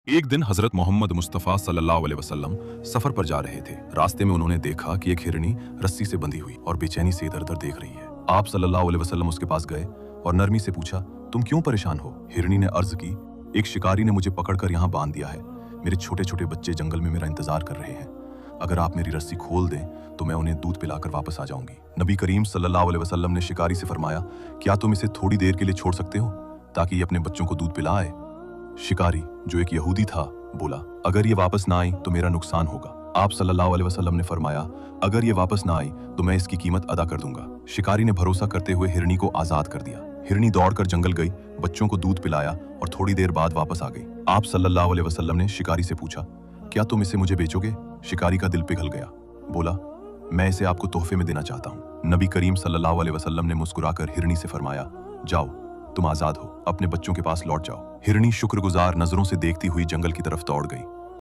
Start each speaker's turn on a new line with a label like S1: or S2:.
S1: एक दिन हजरत मोहम्मद मुस्तफ़ा सल्लल्लाहु अलैहि वसल्लम सफर पर जा रहे थे। रास्ते में उन्होंने देखा कि एक हिरनी रस्सी से बंधी हुई और बेचैनी से इधर उधर देख रही है। आप सल्लल्लाहु अलैहि वसल्लम उसके पास गए और नरमी से पूछा, तुम क्यों परेशान हो? हिरनी ने अर्ज की, एक शिकारी ने मुझे पकड़कर यहाँ बांध दिया है। मेरे छोटे छोटे बच्चे जंगल में मेरा इंतजार कर रहे हैं। अगर आप मेरी रस्सी खोल दें तो मैं उन्हें दूध पिलाकर वापस आ जाऊंगी। नबी करीम सल्लल्लाहु अलैहि वसल्लम ने शिकारी से फरमाया, क्या तुम इसे थोड़ी देर के लिए छोड़ सकते हो ताकि ये अपने बच्चों को दूध पिलाए? शिकारी, जो एक यहूदी था, बोला, अगर ये वापस ना आई तो मेरा नुकसान होगा। आप सल्लल्लाहु अलैहि वसल्लम ने फरमाया, अगर ये वापस ना आई तो मैं इसकी कीमत अदा कर दूंगा। शिकारी ने भरोसा करते हुए हिरनी को आजाद कर दिया। हिरनी दौड़कर जंगल गई, बच्चों को दूध पिलाया और थोड़ी देर बाद वापस आ गई। आप सल्लल्लाहु अलैहि वसल्लम ने शिकारी से पूछा, क्या तुम इसे मुझे बेचोगे? शिकारी का दिल पिघल गया, बोला, मैं इसे आपको तोहफे में देना चाहता हूँ। नबी करीम सल्लल्लाहु अलैहि वसल्लम ने मुस्कुराकर हिरनी से फरमाया, जाओ, तुम आजाद हो, अपने बच्चों के पास लौट जाओ। हिरनी शुक्रगुजार नजरों से देखती हुई जंगल की तरफ दौड़ गई।